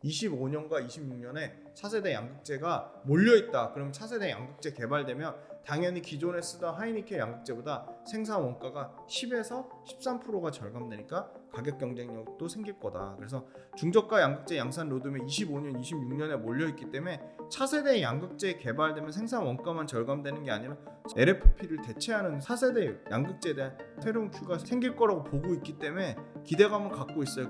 25년과 26년에 차세대 양극재가 몰려있다. 그럼 차세대 양극재 개발되면 당연히 기존에 쓰던 하이니켈 양극재보다 생산 원가가 10에서 13%가 절감되니까 가격 경쟁력도 생길 거다. 그래서 중저가 양극재 양산 로드맵 25년, 26년에 몰려있기 때문에 차세대 양극재 개발되면 생산 원가만 절감되는 게 아니라 LFP를 대체하는 차세대 양극재에 대한 새로운 큐가 생길 거라고 보고 있기 때문에 기대감을 갖고 있어요.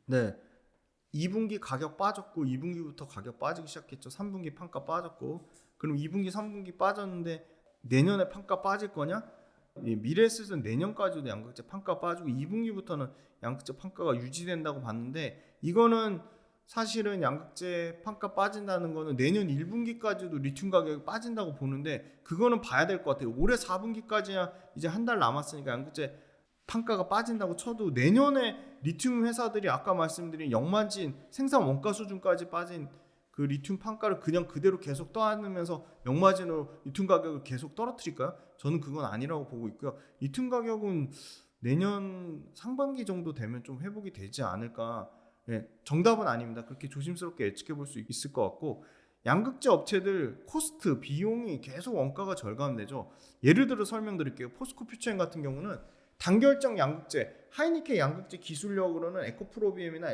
네, 2분기 가격 빠졌고 2분기부터 가격 빠지기 시작했죠. 3분기 판가 빠졌고 그럼 2분기 3분기 빠졌는데 내년에 판가 빠질 거냐? 미래에셋은 내년까지도 양극재 판가 빠지고 2분기부터는 양극재 판가가 유지된다고 봤는데 이거는 사실은 양극재 판가 빠진다는 거는 내년 1분기까지도 리튬 가격이 빠진다고 보는데 그거는 봐야 될 것 같아요. 올해 4분기까지야 이제 한 달 남았으니까 양극재 판가가 빠진다고 쳐도 내년에 리튬 회사들이 아까 말씀드린 역마진 생산 원가 수준까지 빠진 그 리튬 판가를 그냥 그대로 계속 떠안으면서 역마진으로 리튬 가격을 계속 떨어뜨릴까요? 저는 그건 아니라고 보고 있고요. 리튬 가격은 내년 상반기 정도 되면 좀 회복이 되지 않을까. 네, 정답은 아닙니다. 그렇게 조심스럽게 예측해 볼 수 있을 것 같고 양극재 업체들 코스트, 비용이 계속 원가가 절감되죠. 예를 들어 설명드릴게요. 포스코 퓨처엠 같은 경우는 단결정 양극재, 하이니켈 양극재 기술력으로는 에코프로비엠이나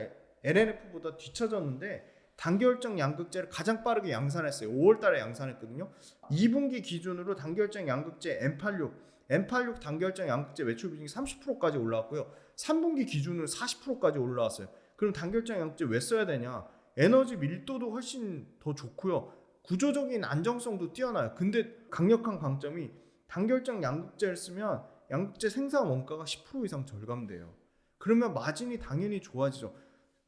LNF보다 뒤처졌는데 단결정 양극재를 가장 빠르게 양산했어요. 5월달에 양산했거든요. 2분기 기준으로 단결정 양극재 M86 단결정 양극재 매출 비중이 30%까지 올라왔고요. 3분기 기준으로 40%까지 올라왔어요. 그럼 단결정 양극재 왜 써야 되냐? 에너지 밀도도 훨씬 더 좋고요. 구조적인 안정성도 뛰어나요. 근데 강력한 강점이 단결정 양극재를 쓰면 양극재 생산 원가가 10% 이상 절감돼요. 그러면 마진이 당연히 좋아지죠.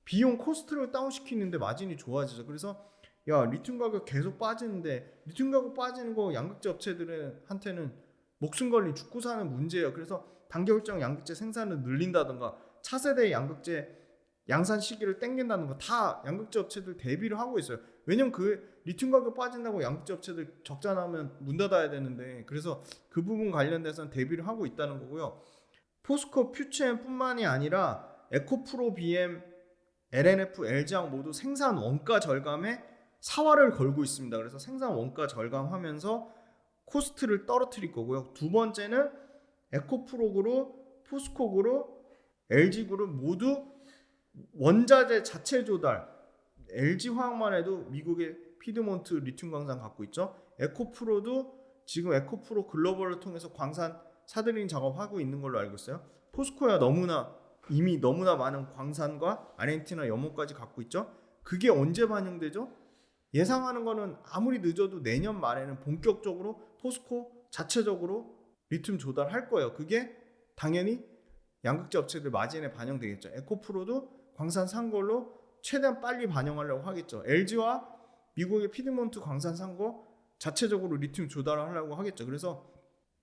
비용 코스트를 다운시키는데 마진이 좋아지죠. 그래서 야 리튬 가격 계속 빠지는데 리튬 가격 빠지는 거 양극재 업체들한테는 목숨 걸린 죽고 사는 문제예요. 그래서 단결정 양극재 생산을 늘린다든가 차세대 양극재 양산 시기를 땡긴다는 거 다 양극재 업체들 대비를 하고 있어요. 왜냐면 그 리튬 가격 빠진다고 양극재 업체들 적자 나면 문 닫아야 되는데 그래서 그 부분 관련돼서는 대비를 하고 있다는 거고요. 포스코 퓨처엠 뿐만이 아니라 에코프로 BM, LNF, LG항 모두 생산 원가 절감에 사활을 걸고 있습니다. 그래서 생산 원가 절감하면서 코스트를 떨어뜨릴 거고요. 두 번째는 에코프로그룹, 포스코그룹, LG그룹 모두 원자재 자체 조달, LG화학만 해도 미국의 피드몬트 리튬 광산 갖고 있죠. 에코프로도 지금 에코프로 글로벌을 통해서 광산 사들인 작업하고 있는 걸로 알고 있어요. 포스코야 이미 너무나 많은 광산과 아르헨티나 염호까지 갖고 있죠. 그게 언제 반영되죠? 예상하는 거는 아무리 늦어도 내년 말에는 본격적으로 포스코 자체적으로 리튬 조달할 거예요. 그게 당연히 양극재 업체들 마진에 반영되겠죠. 에코프로도 광산 산 걸로 최대한 빨리 반영하려고 하겠죠. LG와 미국의 피드몬트 광산 산 거 자체적으로 리튬 조달을 하려고 하겠죠. 그래서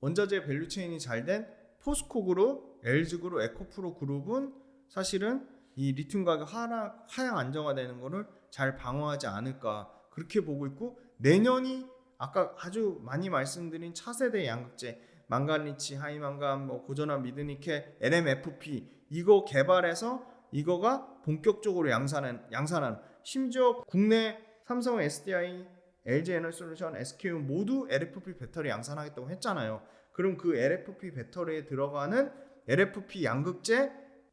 원자재 밸류체인이 잘 된 포스코 그룹, LG 그룹, 에코프로 그룹은 사실은 이 리튬 가격 하향 안정화되는 거를 잘 방어하지 않을까 그렇게 보고 있고 내년이 아까 아주 많이 말씀드린 차세대 양극재 망간리치, 하이망간, 고전환 미드니켈, LMFP 이거 개발해서 이거가 본격적으로 양산하는 심지어 국내 삼성, SDI, LG에너지솔루션, SKU 모두 LFP 배터리 양산하겠다고 했잖아요. 그럼 그 LFP 배터리에 들어가는 LFP 양극재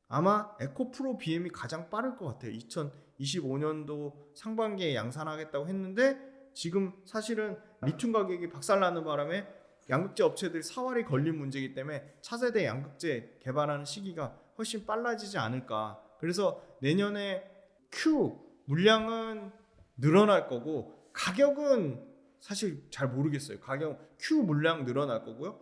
아마 에코프로 BM이 가장 빠를 것 같아요. 2025년도 상반기에 양산하겠다고 했는데 지금 사실은 리튬 가격이 박살나는 바람에 양극재 업체들이 사활이 걸린 문제이기 때문에 차세대 양극재 개발하는 시기가 훨씬 빨라지지 않을까. 그래서 내년에 Q 물량은 늘어날 거고 가격은 사실 잘 모르겠어요. 가격 Q 물량 늘어날 거고요.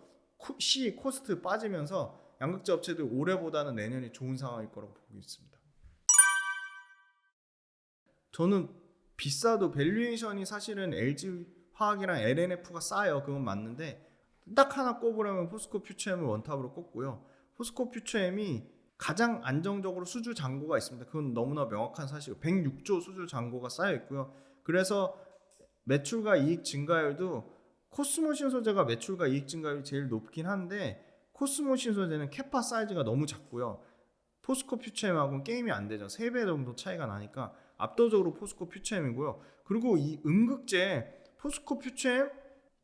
C 코스트 빠지면서 양극재 업체들 올해보다는 내년이 좋은 상황일 거라고 보고 있습니다. 저는 비싸도 밸류에이션이 사실은 LG화학이랑 LNF가 싸요. 그건 맞는데 딱 하나 꼽으려면 포스코 퓨처엠을 원탑으로 꼽고요. 포스코 퓨처엠이 가장 안정적으로 수주 잔고가 있습니다. 그건 너무나 명확한 사실이고 106조 수주 잔고가 쌓여 있고요. 그래서 매출과 이익 증가율도 코스모신 소재가 매출과 이익 증가율이 제일 높긴 한데 코스모신 소재는 캐파 사이즈가 너무 작고요. 포스코 퓨처엠하고는 게임이 안 되죠. 3배 정도 차이가 나니까 압도적으로 포스코 퓨처엠이고요. 그리고 이 음극재 포스코 퓨처엠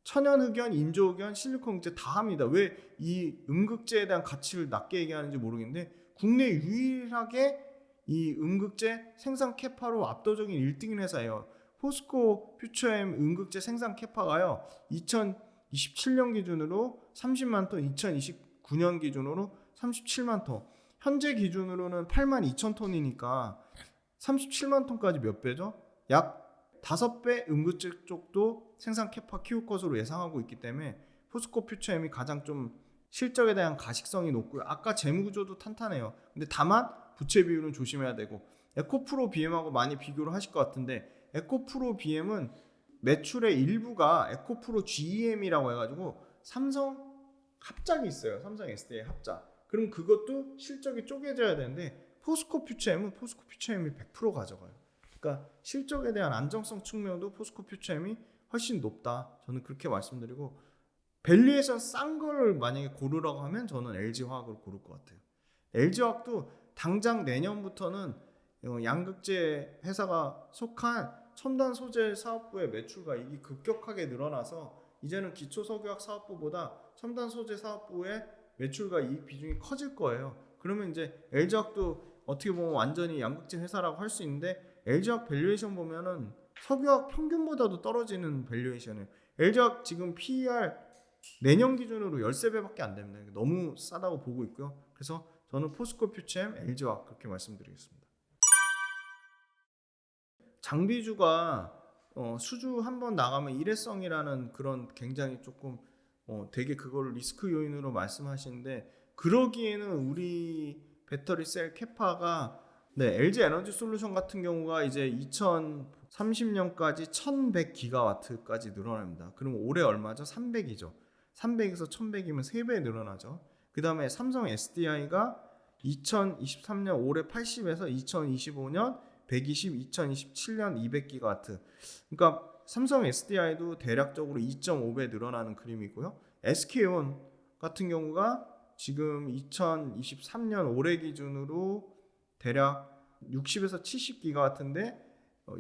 천연흑연, 인조흑연, 실리콘흑재 다 합니다. 왜 이 음극재에 대한 가치를 낮게 얘기하는지 모르겠는데 국내 유일하게 이 음극재 생산 캐파로 압도적인 1등인 회사예요. 포스코 퓨처엠 음극재 생산 캐파가요 2027년 기준으로 30만 톤, 2029년 기준으로 37만 톤, 현재 기준으로는 8만 2천 톤이니까 37만 톤까지 몇 배죠? 약 5배 음극재 쪽도 생산 캐파 키울 것으로 예상하고 있기 때문에 포스코 퓨처엠이 가장 좀 실적에 대한 가식성이 높고요. 아까 재무구조도 탄탄해요. 근데 다만 부채 비율은 조심해야 되고, 에코프로 BM하고 많이 비교를 하실 것 같은데 에코프로 BM은 매출의 일부가 에코프로 GEM이라고 해가지고 삼성 합작이 있어요. 삼성 SDI 합작. 그럼 그것도 실적이 쪼개져야 되는데 포스코 퓨처엠은 포스코 퓨처엠이 100% 가져가요. 그러니까 실적에 대한 안정성 측면도 포스코 퓨처엠이 훨씬 높다. 저는 그렇게 말씀드리고, 밸류에이션 싼 걸 만약에 고르라고 하면 저는 LG화학을 고를 것 같아요. LG화학도 당장 내년부터는 양극재 회사가 속한 첨단 소재 사업부의 매출가익이 급격하게 늘어나서 이제는 기초석유화학 사업부보다 첨단 소재 사업부의 매출과 이익 비중이 커질 거예요. 그러면 이제 LG화학도 어떻게 보면 완전히 양극재 회사라고 할 수 있는데 LG화학 밸류에이션 보면은 석유화학 평균보다도 떨어지는 밸류에이션이에요. LG화학 지금 PER 내년 기준으로 13배밖에 안 됩니다. 너무 싸다고 보고 있고요. 그래서 저는 포스코 퓨처엠, LG화학 그렇게 말씀드리겠습니다. 장비주가 수주 한번 나가면 일회성이라는 그런 굉장히 조금 되게 그걸 리스크 요인으로 말씀하시는데, 그러기에는 우리 배터리 셀 캐파가 LG 에너지 솔루션 같은 경우가 이제 2030년까지 1100기가와트까지 늘어납니다. 그럼 올해 얼마죠? 300이죠. 300에서 1100이면 3배 늘어나죠. 그 다음에 삼성 SDI가 2023년 올해 80에서 2025년 120, 2027년 200기가와트. 그러니까 삼성 SDI도 대략적으로 2.5배 늘어나는 그림이고요. SK온 같은 경우가 지금 2023년 올해 기준으로 대략 60에서 70기가와트인데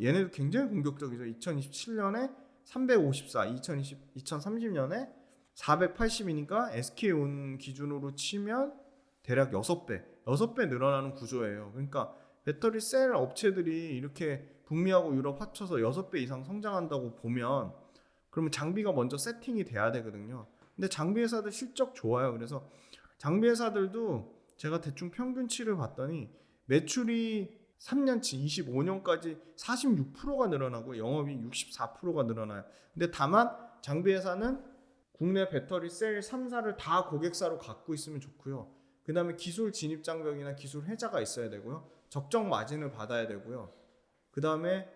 얘네도 굉장히 공격적이죠. 2027년에 354, 2030년에 480이니까 SK온 기준으로 치면 대략 6배 늘어나는 구조예요. 그러니까 배터리 셀 업체들이 이렇게 북미하고 유럽 합쳐서 6배 이상 성장한다고 보면 그러면 장비가 먼저 세팅이 돼야 되거든요. 근데 장비 회사들 실적 좋아요. 그래서 장비 회사들도 제가 대충 평균치를 봤더니 매출이 3년치 25년까지 46%가 늘어나고 영업이익 64%가 늘어나요. 근데 다만 장비 회사는 국내 배터리 셀 3사를 다 고객사로 갖고 있으면 좋고요. 그 다음에 기술 진입 장벽이나 기술 혜자가 있어야 되고요. 적정 마진을 받아야 되고요. 그 다음에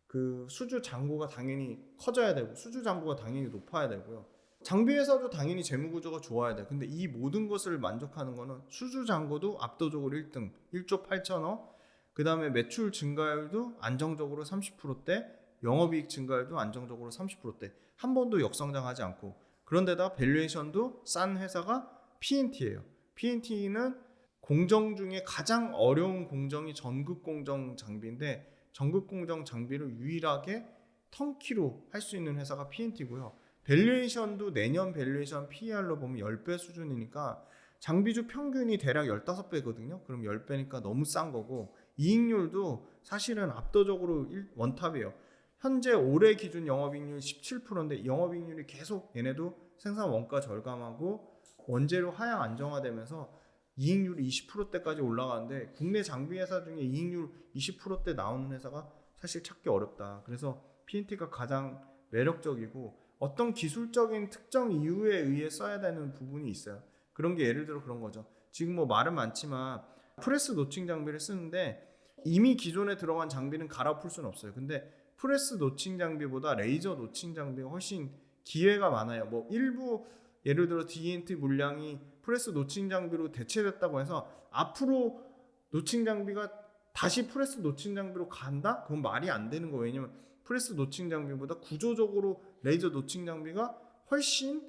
그 수주 잔고가 당연히 커져야 되고 수주 잔고가 당연히 높아야 되고요. 장비 회사도 당연히 재무 구조가 좋아야 돼요. 근데 이 모든 것을 만족하는 거는 수주 잔고도 압도적으로 1등, 1조 8천억. 그 다음에 매출 증가율도 안정적으로 30%대, 영업이익 증가율도 안정적으로 30%대. 한 번도 역성장하지 않고. 그런데다 밸류에이션도 싼 회사가 PNT예요. PNT는 공정 중에 가장 어려운 공정이 전극 공정 장비인데 전극 공정 장비를 유일하게 턴키로 할 수 있는 회사가 PNT고요. 밸류에이션도 내년 밸류에이션 PER로 보면 10배 수준이니까 장비주 평균이 대략 15배거든요. 그럼 10배니까 너무 싼 거고, 이익률도 사실은 압도적으로 원탑이에요. 현재 올해 기준 영업이익률 17%인데 영업이익률이 계속 얘네도 생산 원가 절감하고 원재료 하향 안정화되면서 이익률이 20%대까지 올라가는데 국내 장비 회사 중에 이익률 20%대 나오는 회사가 사실 찾기 어렵다. 그래서 PNT가 가장 매력적이고 어떤 기술적인 특정 이유에 의해 써야 되는 부분이 있어요. 그런 게 예를 들어 그런 거죠. 지금 뭐 말은 많지만 프레스 노칭 장비를 쓰는데 이미 기존에 들어간 장비는 갈아풀 수는 없어요. 근데 프레스 노칭 장비보다 레이저 노칭 장비가 훨씬 기회가 많아요. 뭐 일부 예를 들어 DNT 물량이 프레스 노칭 장비로 대체됐다고 해서 앞으로 노칭 장비가 다시 프레스 노칭 장비로 간다? 그건 말이 안 되는 거예요. 왜냐면 프레스 노칭 장비보다 구조적으로 레이저 노칭 장비가 훨씬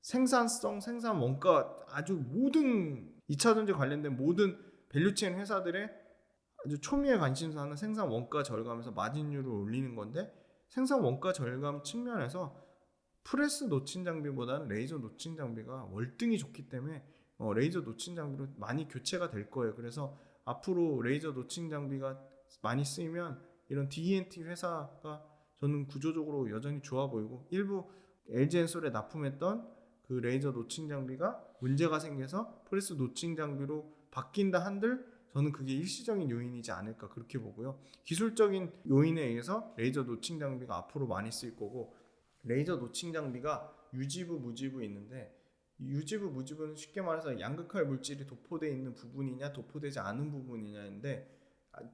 생산성, 생산 원가 아주 모든 2차 전지 관련된 모든 밸류체인 회사들의 아주 초미의 관심사는 생산 원가 절감에서 마진율을 올리는 건데 생산 원가 절감 측면에서 프레스 노친 장비보다는 레이저 노친 장비가 월등히 좋기 때문에 레이저 노친 장비로 많이 교체가 될 거예요. 그래서 앞으로 레이저 노친 장비가 많이 쓰이면 이런 D&T 회사가 저는 구조적으로 여전히 좋아 보이고 일부 LG엔솔에 납품했던 그 레이저 노칭 장비가 문제가 생겨서 프레스 노칭 장비로 바뀐다 한들 저는 그게 일시적인 요인이지 않을까 그렇게 보고요. 기술적인 요인에 의해서 레이저 노칭 장비가 앞으로 많이 쓰일 거고 레이저 노칭 장비가 유지부 무지부 있는데 유지부 무지부는 쉽게 말해서 양극할 물질이 도포되어 있는 부분이냐 도포되지 않은 부분이냐인데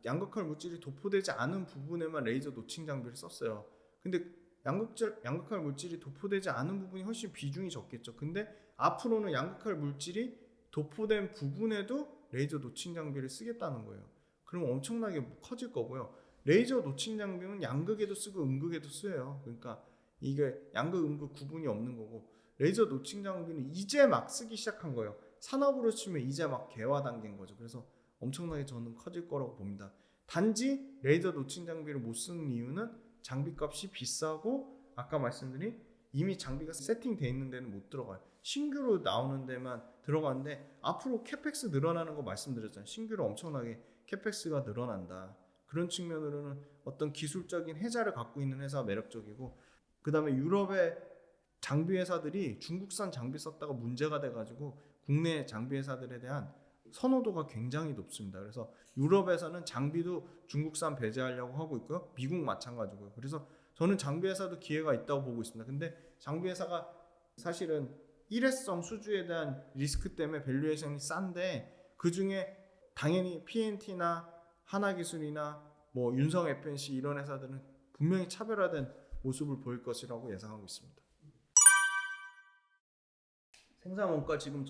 양극할 물질이 도포되지 않은 부분에만 레이저 노칭 장비를 썼어요. 근데 양극할 물질이 도포되지 않은 부분이 훨씬 비중이 적겠죠. 근데 앞으로는 양극할 물질이 도포된 부분에도 레이저 노칭 장비를 쓰겠다는 거예요. 그럼 엄청나게 커질 거고요. 레이저 노칭 장비는 양극에도 쓰고 음극에도 쓰여요. 그러니까 이게 양극 음극 구분이 없는 거고 레이저 노칭 장비는 이제 막 쓰기 시작한 거예요. 산업으로 치면 이제 막 개화 단계인 거죠. 그래서 엄청나게 저는 커질 거라고 봅니다. 단지 레이저 노칭 장비를 못 쓰는 이유는 장비값이 비싸고 아까 말씀드린 이미 장비가 세팅되어 있는 데는 못 들어가요. 신규로 나오는 데만 들어가는데 앞으로 캐펙스 늘어나는 거 말씀드렸잖아요. 신규로 엄청나게 캐펙스가 늘어난다. 그런 측면으로는 어떤 기술적인 혜자를 갖고 있는 회사가 매력적이고 그 다음에 유럽의 장비 회사들이 중국산 장비 썼다가 문제가 돼가지고 국내 장비 회사들에 대한 선호도가 굉장히 높습니다. 그래서 유럽에서는 장비도 중국산 배제하려고 하고 있고요. 미국 마찬가지고요. 그래서 저는 장비 회사도 기회가 있다고 보고 있습니다. 근데 장비 회사가 사실은 일회성 수주에 대한 리스크 때문에 밸류에이션이 싼데 그 중에 당연히 P&T나 하나기술이나 뭐 윤성 FNC 이런 회사들은 분명히 차별화된 모습을 보일 것이라고 예상하고 있습니다. 생산 원가 지금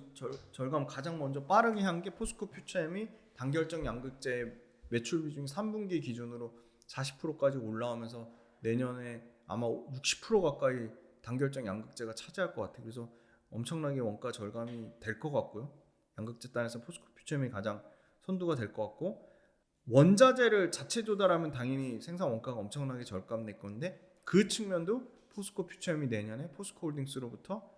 절감 가장 먼저 빠르게 한 게 포스코 퓨처엠이 단결적 양극재 매출 비중이 3분기 기준으로 40%까지 올라오면서 내년에 아마 60% 가까이 단결적 양극재가 차지할 것 같아요. 그래서 엄청나게 원가 절감이 될 것 같고요. 양극재 단에서 포스코 퓨처엠이 가장 선두가 될 것 같고 원자재를 자체 조달하면 당연히 생산 원가가 엄청나게 절감될 건데 그 측면도 포스코 퓨처엠이 내년에 포스코 홀딩스로부터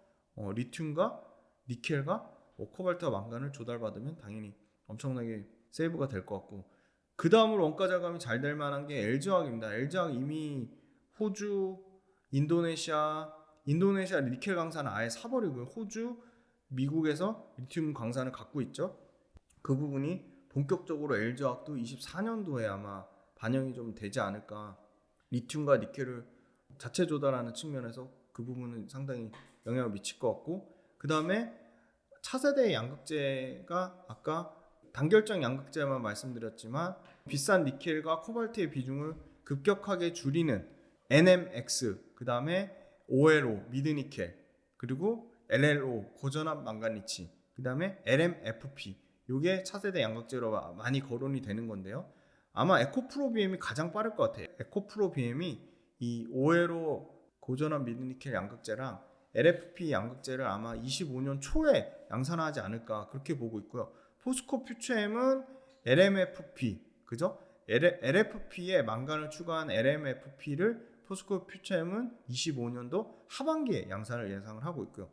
리튬과 니켈과 코발트와 망간을 조달받으면 당연히 엄청나게 세이브가 될 것 같고 그 다음으로 원가 절감이 잘 될 만한 게 LG화학입니다. LG화학 이미 호주, 인도네시아 니켈 강산을 아예 사버리고요. 호주, 미국에서 리튬 강산을 갖고 있죠. 그 부분이 본격적으로 LG화학도 24년도에 아마 반영이 좀 되지 않을까. 리튬과 니켈을 자체 조달하는 측면에서 그 부분은 상당히 영향을 미칠 것 같고 그 다음에 차세대 양극재가 아까 단결적 양극재만 말씀드렸지만 비싼 니켈과 코발트의 비중을 급격하게 줄이는 NMX 그 다음에 OLO 미드니켈 그리고 LLO 고전압 망간리치 그 다음에 LMFP 이게 차세대 양극재로 많이 거론이 되는 건데요. 아마 에코프로비엠이 가장 빠를 것 같아요. 에코프로비엠이 이 OLO 고전압 미드니켈 양극재랑 LFP 양극재를 아마 25년 초에 양산하지 않을까 그렇게 보고 있고요. 포스코 퓨처엠은 LMFP 그죠? LFP에 망간을 추가한 LMFP를 포스코 퓨처엠은 25년도 하반기에 양산을 예상을 하고 있고요.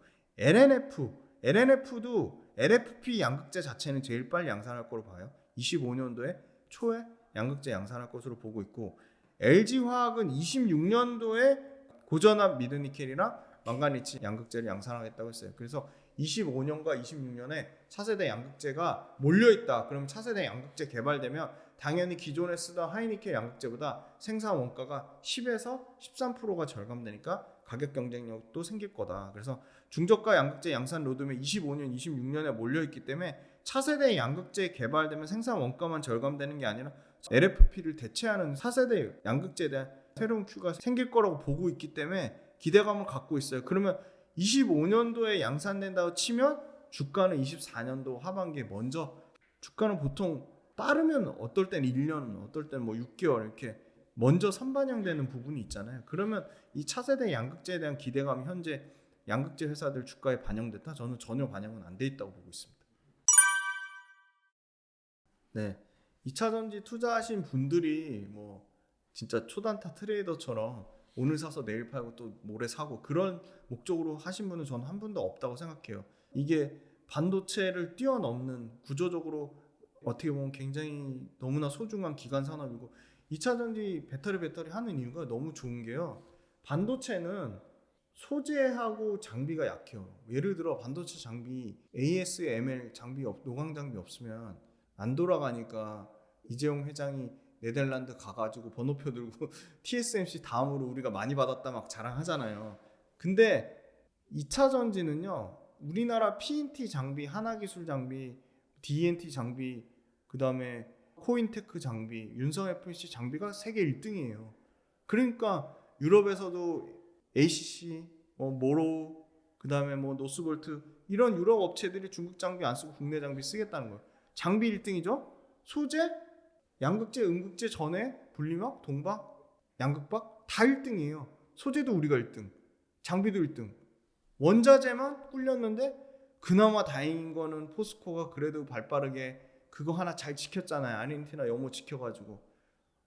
LNF도 LFP 양극재 자체는 제일 빨리 양산할 거로 봐요. 25년도에 초에 양극재 양산할 것으로 보고 있고 LG화학은 26년도에 고전압 미드니켈이랑 망간리치 양극재를 양산하겠다고 했어요. 그래서 25년과 26년에 차세대 양극재가 몰려있다. 그럼 차세대 양극재 개발되면 당연히 기존에 쓰던 하이니켈 양극재보다 생산 원가가 10에서 13%가 절감되니까 가격 경쟁력도 생길 거다. 그래서 중저가 양극재 양산 로드맵 25년, 26년에 몰려있기 때문에 차세대 양극재 개발되면 생산 원가만 절감되는 게 아니라 LFP를 대체하는 4세대 양극재에 대한 새로운 큐가 생길 거라고 보고 있기 때문에 기대감을 갖고 있어요. 그러면 25년도에 양산된다고 치면 주가는 24년도 하반기에 먼저 주가는 보통 빠르면 어떨 땐 1년, 어떨 땐 뭐 6개월 이렇게 먼저 선반영되는 부분이 있잖아요. 그러면 이 차세대 양극재에 대한 기대감이 현재 양극재 회사들 주가에 반영됐다? 저는 전혀 반영은 안 돼 있다고 보고 있습니다. 네, 2차전지 투자하신 분들이 뭐 진짜 초단타 트레이더처럼 오늘 사서 내일 팔고 또 모레 사고 그런 목적으로 하신 분은 저는 한 분도 없다고 생각해요. 이게 반도체를 뛰어넘는 구조적으로 어떻게 보면 굉장히 너무나 소중한 기간 산업이고 2차전지 배터리 하는 이유가 너무 좋은 게요. 반도체는 소재하고 장비가 약해요. 예를 들어 반도체 장비 ASML 장비 노광 장비 없으면 안 돌아가니까 이재용 회장이 네덜란드 가가지고 번호표 들고 TSMC 다음으로 우리가 많이 받았다 막 자랑하잖아요. 근데 2차 전지는요, 우리나라 PNT 장비, 하나기술 장비, DNT 장비, 그 다음에 코인테크 장비, 윤성 FNC 장비가 세계 1등이에요. 그러니까 유럽에서도 ACC, 모로, 그 다음에 뭐 노스볼트 이런 유럽 업체들이 중국 장비 안 쓰고 국내 장비 쓰겠다는 거예요. 장비 1등이죠. 소재, 양극재, 음극재 전에 분리막, 동박, 양극박 다 1등이에요. 소재도 우리가 1등, 장비도 1등. 원자재만 꿀렸는데 그나마 다행인 거는 포스코가 그래도 발빠르게 그거 하나 잘 지켰잖아요. 아르헨티나 염호 지켜가지고.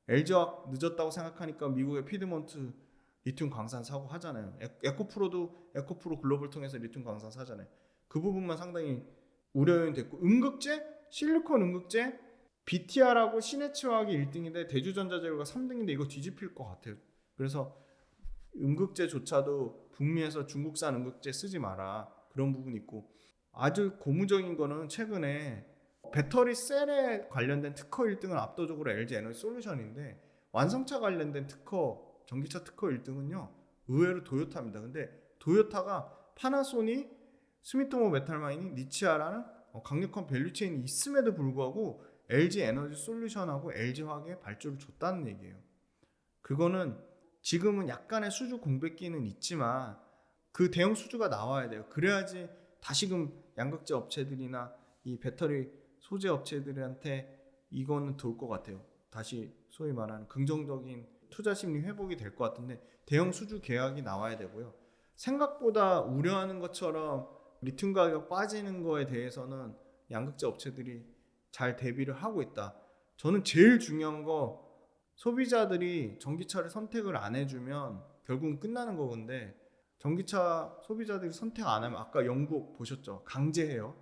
LG화학 늦었다고 생각하니까 미국의 피드몬트 리튬 광산 사고 하잖아요. 에코프로 글로벌 통해서 리튬 광산 사잖아요. 그 부분만 상당히 우려요인 됐고, 음극재, 실리콘 음극재, BTR하고 시네츠화학이 1등인데 대주전자재료가 3등인데 이거 뒤집힐 것 같아요. 그래서 음극재조차도 북미에서 중국산 음극재 쓰지 마라, 그런 부분이 있고, 아주 고무적인 거는 최근에 배터리 셀에 관련된 특허 1등은 압도적으로 LG 에너지 솔루션인데, 완성차 관련된 특허, 전기차 특허 1등은요 의외로 도요타입니다. 근데 도요타가 파나소닉, 스미토모 메탈마이닝, 니치아라는 강력한 밸류체인이 있음에도 불구하고 LG 에너지 솔루션하고 LG화학에 발주를 줬다는 얘기예요. 그거는 지금은 약간의 수주 공백기는 있지만 그 대형 수주가 나와야 돼요. 그래야지 다시금 양극재 업체들이나 이 배터리 소재 업체들한테 이거는 돌 것 같아요. 다시 소위 말하는 긍정적인 투자 심리 회복이 될 것 같은데, 대형 수주 계약이 나와야 되고요. 생각보다 우려하는 것처럼 리튬 가격 빠지는 거에 대해서는 양극재 업체들이 잘 대비를 하고 있다. 저는 제일 중요한 거, 소비자들이 전기차를 선택을 안 해주면 결국은 끝나는 거건데, 전기차 소비자들이 선택 안 하면 아까 영국 보셨죠? 강제해요.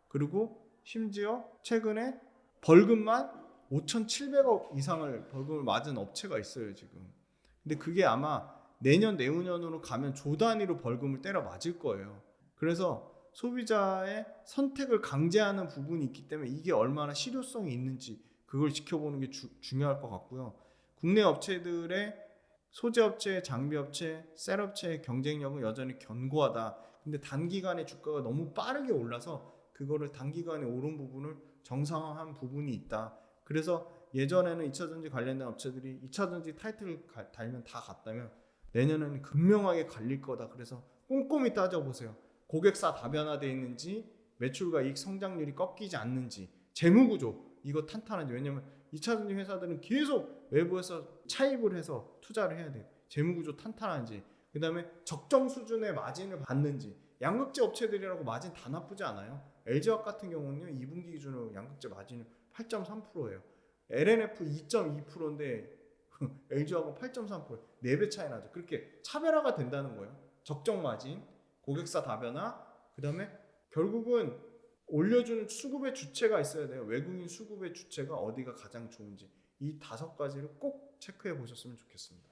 그리고 심지어 최근에 벌금만 5,700억 이상을 벌금을 맞은 업체가 있어요 지금. 근데 그게 아마 내년 내후년으로 가면 조 단위로 벌금을 때려 맞을 거예요. 그래서 소비자의 선택을 강제하는 부분이 있기 때문에 이게 얼마나 실효성이 있는지 그걸 지켜보는 게 중요할 것 같고요. 국내 업체들의 소재업체, 장비업체, 셀업체의 경쟁력은 여전히 견고하다. 근데 단기간에 주가가 너무 빠르게 올라서 그거를 단기간에 오른 부분을 정상화한 부분이 있다. 그래서 예전에는 2차전지 관련된 업체들이 2차전지 타이틀을 달면 다 갔다면 내년에는 극명하게 갈릴 거다. 그래서 꼼꼼히 따져보세요. 고객사 다변화되어 있는지, 매출과 이익 성장률이 꺾이지 않는지, 재무구조 이거 탄탄한지. 왜냐면 2차전지 회사들은 계속 외부에서 차입을 해서 투자를 해야 돼요. 재무구조 탄탄한지, 그 다음에 적정 수준의 마진을 받는지. 양극재 업체들이라고 마진 다 나쁘지 않아요. LG화학 같은 경우는요 2분기 기준으로 양극재 마진은 8.3%예요. LNF 2.2%인데 LG화학은 8.3%, 4배 차이 나죠. 그렇게 차별화가 된다는 거예요. 적정 마진, 고객사 다변화, 그 다음에 결국은 올려주는 수급의 주체가 있어야 돼요. 외국인 수급의 주체가 어디가 가장 좋은지, 이 5가지를 꼭 체크해 보셨으면 좋겠습니다.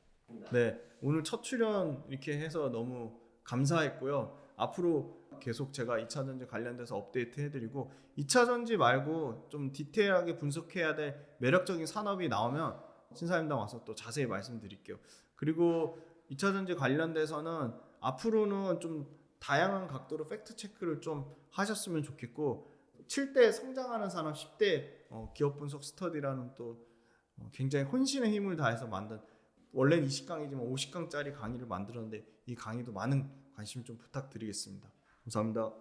네, 오늘 첫 출연 이렇게 해서 너무 감사했고요. 앞으로 계속 제가 2차전지 관련돼서 업데이트 해드리고, 2차전지 말고 좀 디테일하게 분석해야 될 매력적인 산업이 나오면 신사임당 와서 또 자세히 말씀드릴게요. 그리고 2차전지 관련돼서는 앞으로는 좀 다양한 각도로 팩트 체크를 좀 하셨으면 좋겠고, 7대 성장하는 산업 10대 기업 분석 스터디라는 또 굉장히 혼신의 힘을 다해서 만든, 원래는 20강이지만 50강짜리 강의를 만들었는데 이 강의도 많은 관심 좀 부탁드리겠습니다. 감사합니다.